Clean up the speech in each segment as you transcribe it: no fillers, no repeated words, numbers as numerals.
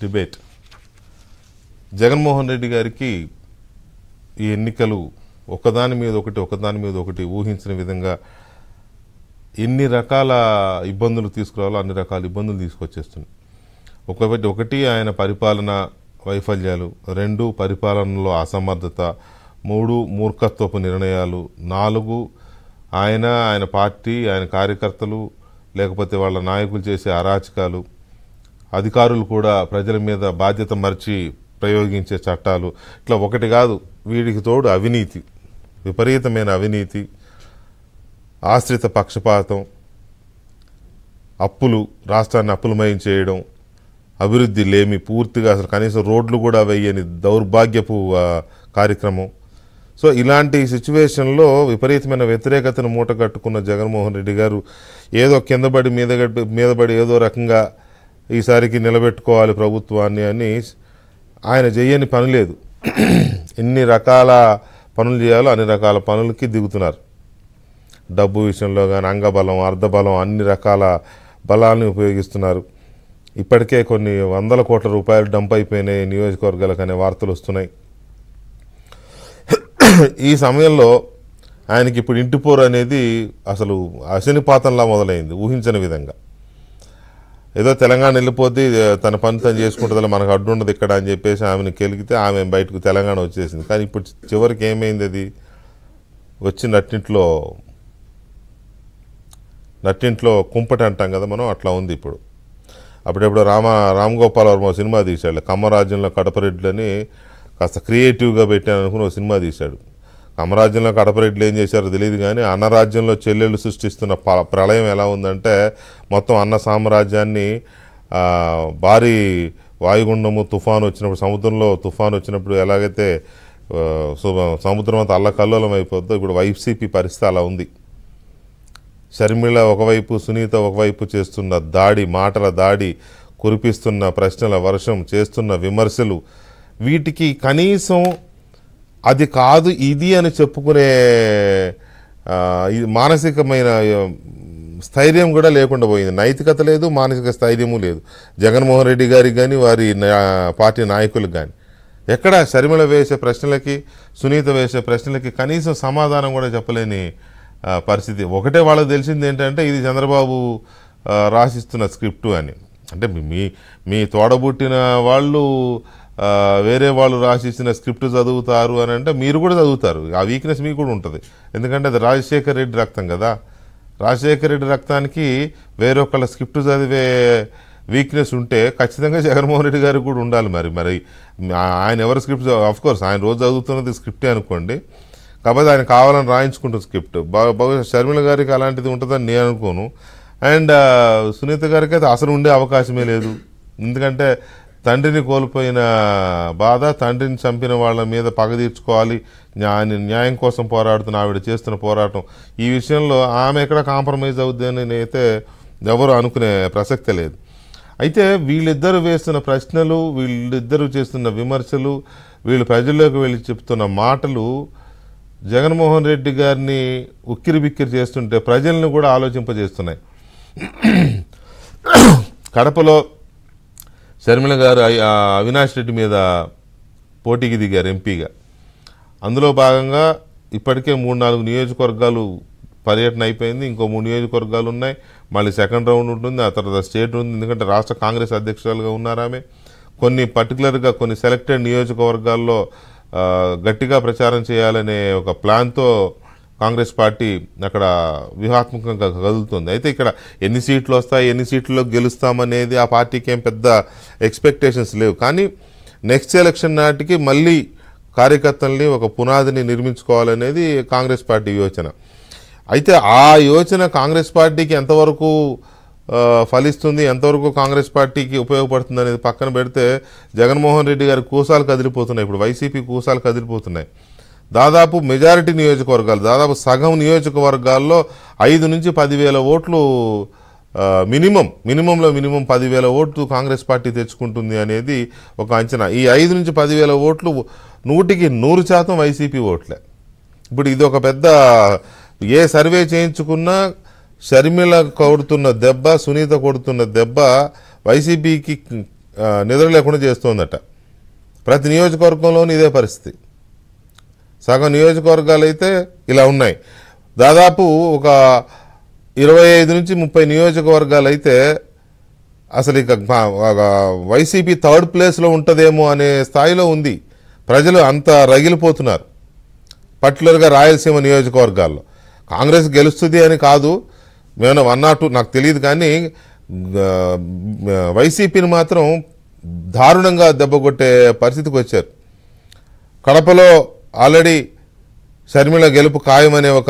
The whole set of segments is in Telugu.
డిబేట్. జగన్మోహన్ రెడ్డి గారికి ఈ ఎన్నికలు ఒకదాని మీద ఒకటి ఊహించిన విధంగా ఎన్ని రకాల ఇబ్బందులు తీసుకురావాలో అన్ని రకాల ఇబ్బందులు తీసుకొచ్చేస్తుంది. ఒకటి ఆయన పరిపాలన వైఫల్యాలు, 2 పరిపాలనలో అసమర్థత, 3 మూర్ఖత్వపు నిర్ణయాలు, 4 ఆయన పార్టీ ఆయన కార్యకర్తలు లేకపోతే వాళ్ళ నాయకులు చేసే అరాచకాలు, అధికారులు కూడా ప్రజల మీద బాధ్యత మర్చి ప్రయోగించే చట్టాలు, ఇట్లా ఒకటి కాదు. వీడికి తోడు అవినీతి, విపరీతమైన అవినీతి, ఆశ్రిత పక్షపాతం, అప్పులు, రాష్ట్రాన్ని అప్పులమయం చేయడం, అభివృద్ధి లేమి, పూర్తిగా అసలు కనీసం రోడ్లు కూడా వేయని దౌర్భాగ్యపు కార్యక్రమం. సో ఇలాంటి సిచ్యువేషన్లో విపరీతమైన వ్యతిరేకతను మూటగట్టుకున్న జగన్మోహన్ రెడ్డి గారు ఏదో కిందపడి మీదపడి ఏదో రకంగా ఈసారికి నిలబెట్టుకోవాలి ప్రభుత్వాన్ని అని ఆయన చేయని పని లేదు. ఎన్ని రకాల పనులు చేయాలో అన్ని రకాల పనులకి దిగుతున్నారు. డబ్బు విషయంలో కానీ అంగబలం, అర్ధబలం, అన్ని రకాల బలాన్ని ఉపయోగిస్తున్నారు. ఇప్పటికే కొన్ని 100 కోట్ల రూపాయలు డంప్ అయిపోయినాయి నియోజకవర్గాలకు అనే వార్తలు వస్తున్నాయి. ఈ సమయంలో ఆయనకి ఇప్పుడు ఇంటిపోరు అనేది అసలు అశనిపాతంలా మొదలైంది, ఊహించని విధంగా. ఏదో తెలంగాణ వెళ్ళిపోతే తన పని తను చేసుకుంటుందో మనకు అడ్డు ఉండదు ఇక్కడ అని చెప్పేసి ఆమెను కెలిగితే ఆమె బయటకు తెలంగాణ వచ్చేసింది. కానీ ఇప్పుడు చివరికి ఏమైంది, అది వచ్చి నట్టింట్లో కుంపటి అంటాం కదా మనం, అట్లా ఉంది ఇప్పుడు. అప్పుడెప్పుడు రామ్ గోపాల్ వర్మ సినిమా తీశాడు, కమ్మరాజ్యంలో కడపరెడ్లని కాస్త క్రియేటివ్గా పెట్టాను అనుకుని ఒక సినిమా తీశాడు. కమ్మరాజ్యంలో కడపరెడ్లు ఏం చేశారో తెలియదు కానీ అన్నరాజ్యంలో చెల్లెళ్ళు సృష్టిస్తున్న ప్రళయం ఎలా ఉందంటే మొత్తం అన్న సామ్రాజ్యాన్ని భారీ వాయుగుండము తుఫాను వచ్చినప్పుడు, సముద్రంలో తుఫాను వచ్చినప్పుడు ఎలాగైతే సముద్రం అంతా అల్లకల్లోలం అయిపోద్దో ఇప్పుడు వైసీపీ పరిస్థితి అలా ఉంది. షర్మిల ఒకవైపు, సునీత ఒకవైపు చేస్తున్న దాడి, మాటల దాడి, కురిపిస్తున్న ప్రశ్నల వర్షం, చేస్తున్న విమర్శలు, వీటికి కనీసం అది కాదు ఇది అని చెప్పుకునే మానసికమైన స్థైర్యం కూడా లేకుండా పోయింది. నైతికత లేదు, మానసిక స్థైర్యము లేదు జగన్మోహన్ రెడ్డి గారికి కానీ వారి పార్టీ నాయకులకు కానీ. ఎక్కడ షర్మిల వేసే ప్రశ్నలకి, సునీత వేసే ప్రశ్నలకి కనీసం సమాధానం కూడా చెప్పలేని పరిస్థితి. ఒకటే వాళ్ళకి తెలిసింది ఏంటంటే ఇది చంద్రబాబు రాసిస్తున్న స్క్రిప్టు అని. అంటే మీ తోడబుట్టిన వాళ్ళు వేరే వాళ్ళు రాసిచ్చిన స్క్రిప్ట్ చదువుతారు అని అంటే మీరు కూడా చదువుతారు. ఆ వీక్నెస్ మీకు కూడా ఉంటుంది. ఎందుకంటే అది రాజశేఖర్ రెడ్డి రక్తం కదా. రాజశేఖర్ రెడ్డి రక్తానికి వేరొకళ్ళ స్క్రిప్ట్ చదివే వీక్నెస్ ఉంటే ఖచ్చితంగా జగన్మోహన్ రెడ్డి గారికి కూడా ఉండాలి. మరి ఆయన ఎవరి స్క్రిప్ట్, ఆఫ్కోర్స్ ఆయన రోజు చదువుతున్నది స్క్రిప్టే అనుకోండి, కాకపోతే ఆయన కావాలని రాయించుకుంటుంది స్క్రిప్ట్. బహుశా షర్మిల గారికి అలాంటిది ఉంటుందని నేను అనుకోను. అండ్ సునీత గారికి అయితే అసలు ఉండే అవకాశమే లేదు. ఎందుకంటే తండ్రిని కోల్పోయిన బాధ, తండ్రిని చంపిన వాళ్ళ మీద పగ తీర్చుకోవాలి, న్యాయం కోసం పోరాడుతున్న ఆవిడ చేస్తున్న పోరాటం, ఈ విషయంలో ఆమె ఎక్కడ కాంప్రమైజ్ అవుద్దని అయితే ఎవరు అనుకునే ప్రసక్తే లేదు. అయితే వీళ్ళిద్దరూ వేస్తున్న ప్రశ్నలు, వీళ్ళిద్దరూ చేస్తున్న విమర్శలు, వీళ్ళు ప్రజల్లోకి వెళ్ళి చెప్తున్న మాటలు జగన్మోహన్ రెడ్డి గారిని ఉక్కిరి బిక్కిరి చేస్తుంటే ప్రజల్ని కూడా ఆలోచింపజేస్తున్నాయి. కడపలో షర్మిల గారు అవినాష్ రెడ్డి మీద పోటీకి దిగారు ఎంపీగా. అందులో భాగంగా ఇప్పటికే 3-4 నియోజకవర్గాలు పర్యటన అయిపోయింది. ఇంకో 3 నియోజకవర్గాలు ఉన్నాయి. మళ్ళీ సెకండ్ రౌండ్ ఉంటుంది, ఆ తర్వాత స్టేట్ ఉంది. ఎందుకంటే రాష్ట్ర కాంగ్రెస్ అధ్యక్షురాలుగా ఉన్నారు ఆమె. పర్టికులర్గా కొన్ని సెలెక్టెడ్ నియోజకవర్గాల్లో గట్టిగా ప్రచారం చేయాలనే ఒక ప్లాన్తో కాంగ్రెస్ పార్టీ అక్కడ వ్యూహాత్మకంగా కదులుతుంది. అయితే ఇక్కడ ఎన్ని సీట్లు వస్తాయి, ఎన్ని సీట్లలో గెలుస్తామనేది ఆ పార్టీకి ఏం పెద్ద ఎక్స్పెక్టేషన్స్ లేవు. కానీ నెక్స్ట్ ఎలక్షన్ నాటికి మళ్ళీ కార్యకర్తల్ని ఒక పునాదిని నిర్మించుకోవాలనేది కాంగ్రెస్ పార్టీ యోచన. అయితే ఆ యోచన కాంగ్రెస్ పార్టీకి ఎంతవరకు ఫలిస్తుంది, ఎంతవరకు కాంగ్రెస్ పార్టీకి ఉపయోగపడుతుంది అనేది పక్కన పెడితే జగన్మోహన్ రెడ్డి గారి కూసాలు కదిలిపోతున్నాయి. ఇప్పుడు వైసీపీ కూసాలు కదిలిపోతున్నాయి. దాదాపు మెజారిటీ నియోజకవర్గాలు, దాదాపు సగం నియోజకవర్గాల్లో 5 నుంచి 10,000 ఓట్లు మినిమంలో 10,000 ఓట్లు కాంగ్రెస్ పార్టీ తెచ్చుకుంటుంది అనేది ఒక అంచనా. ఈ 5 నుంచి 10,000 ఓట్లు 100% వైసీపీ ఓట్లే. ఇప్పుడు ఇది ఒక పెద్ద, ఏ సర్వే చేయించుకున్నా షర్మిల కొడుతున్న దెబ్బ, సునీత కొడుతున్న దెబ్బ వైసీపీకి నిద్ర లేకుండా చేస్తోందట. ప్రతి నియోజకవర్గంలోనూ ఇదే పరిస్థితి. సగం నియోజకవర్గాలు అయితే ఇలా ఉన్నాయి. దాదాపు ఒక 25 నుంచి 30 నియోజకవర్గాలు అయితే అసలు ఇక వైసీపీ థర్డ్ ప్లేస్లో ఉంటుందేమో అనే స్థాయిలో ఉంది. ప్రజలు అంత రగిలిపోతున్నారు. పర్టికులర్గా రాయలసీమ నియోజకవర్గాల్లో కాంగ్రెస్ గెలుస్తుంది అని కాదు, మేము 1 or 2 నాకు తెలియదు, కానీ వైసీపీని మాత్రం దారుణంగా దెబ్బకొట్టే పరిస్థితికి వచ్చారు. కడపలో ఆల్రెడీ షర్మిల గెలుపు ఖాయమనే ఒక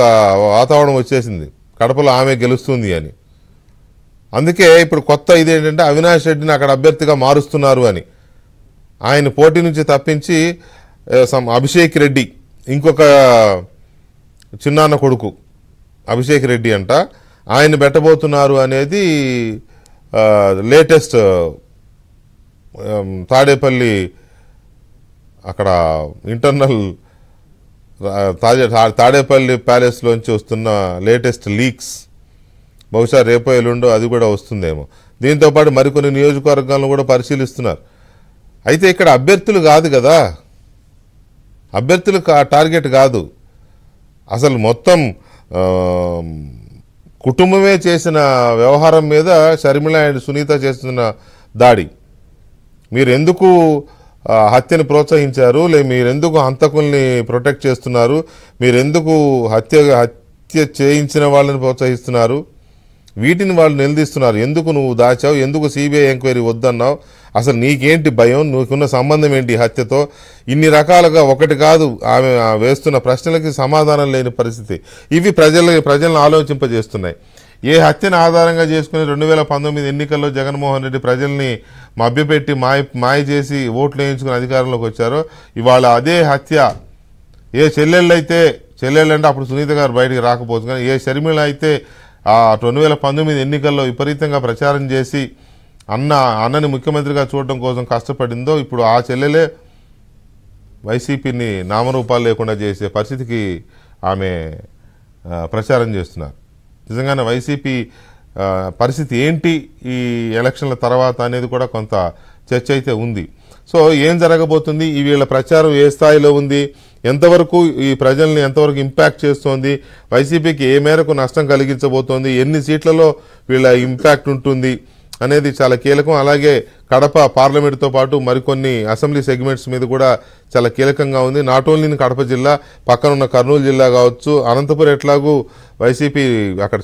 వాతావరణం వచ్చేసింది, కడపలో ఆమె గెలుస్తుంది అని. అందుకే ఇప్పుడు కొత్త ఇదేంటంటే అవినాష్ రెడ్డిని అక్కడ అభ్యర్థిగా మారుస్తున్నారు అని. ఆయన పోటీ నుంచి తప్పించి అభిషేక్ రెడ్డి, ఇంకొక చిన్నాన్న కొడుకు అభిషేక్ రెడ్డి అంట, ఆయన పెట్టబోతున్నారు అనేది లేటెస్ట్ తాడేపల్లి అక్కడ ఇంటర్నల్ తాడేపల్లి ప్యాలెస్లోంచి వస్తున్న లేటెస్ట్ లీక్స్. బహుశా రేపో ఎల్లుండో అది కూడా వస్తుందేమో. దీంతోపాటు మరికొన్ని నియోజకవర్గాలను కూడా పరిశీలిస్తున్నారు. అయితే ఇక్కడ అభ్యర్థులు కాదు కదా, అభ్యర్థులు టార్గెట్ కాదు, అసలు మొత్తం కుటుంబమే చేసిన వ్యవహారం మీద షర్మిల అండ్ సునీత చేస్తున్న దాడి. మీరు ఎందుకు హత్యని ప్రోత్సహించారు, మీరెందుకు హంతకుల్ని ప్రొటెక్ట్ చేస్తున్నారు, మీరెందుకు హత్య చేయించిన వాళ్ళని ప్రోత్సహిస్తున్నారు, వీటిని వాళ్ళు నిలదీస్తున్నారు. ఎందుకు నువ్వు దాచావు, ఎందుకు సిబిఐ ఎంక్వైరీ వద్దన్నావు, అసలు నీకేంటి భయం, నీకున్న సంబంధం ఏంటి హత్యతో, ఇన్ని రకాలుగా ఒకటి కాదు ఆమె వేస్తున్న ప్రశ్నలకి సమాధానం లేని పరిస్థితి. ఇవి ప్రజలను ఆలోచింపజేస్తున్నాయి. ఏ హత్యను ఆధారంగా చేసుకుని 2019 ఎన్నికల్లో జగన్మోహన్ రెడ్డి ప్రజల్ని మభ్యపెట్టి మాయ చేసి ఓట్లు వేయించుకుని అధికారంలోకి వచ్చారో, ఇవాళ అదే హత్య ఏ చెల్లెళ్ళంటే అప్పుడు సునీత గారు బయటికి రాకపోవచ్చు, కానీ ఏ షర్మిల అయితే 2019 ఎన్నికల్లో విపరీతంగా ప్రచారం చేసి అన్నని ముఖ్యమంత్రిగా చూడడం కోసం కష్టపడిందో, ఇప్పుడు ఆ చెల్లెలే వైసీపీని నామరూపాలు లేకుండా చేసే పరిస్థితికి ఆమె ప్రచారం చేస్తున్నారు. నిజంగానే వైసీపీ పరిస్థితి ఏంటి ఈ ఎలక్షన్ల తర్వాత అనేది కూడా కొంత చర్చ అయితే ఉంది. సో ఏం జరగబోతుంది, ఈ వీళ్ళ ప్రచారం ఏ స్థాయిలో ఉంది, ఎంతవరకు ఈ ప్రజల్ని ఎంతవరకు ఇంపాక్ట్ చేస్తోంది, వైసీపీకి ఏ మేరకు నష్టం కలిగించబోతోంది, ఎన్ని సీట్లలో వీళ్ళ ఇంపాక్ట్ ఉంటుంది అనేది చాలా కీలకం. అలాగే కడప పార్లమెంటుతో పాటు మరికొన్ని అసెంబ్లీ సెగ్మెంట్స్ మీద కూడా చాలా కీలకంగా ఉంది. నాట్ ఓన్లీ కడప జిల్లా, పక్కనున్న కర్నూలు జిల్లా కావచ్చు, అనంతపురం ఎట్లాగూ వైసీపీ అక్కడ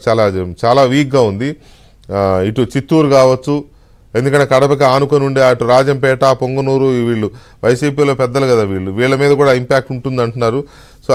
చాలా వీక్గా ఉంది. ఇటు చిత్తూరు కావచ్చు, ఎందుకంటే కడపకి ఆనుకొని ఉండే అటు రాజంపేట, పొంగనూరు, వీళ్ళు వైసీపీలో పెద్దలు కదా, వీళ్ళ మీద కూడా ఇంపాక్ట్ ఉంటుంది అంటున్నారు. సో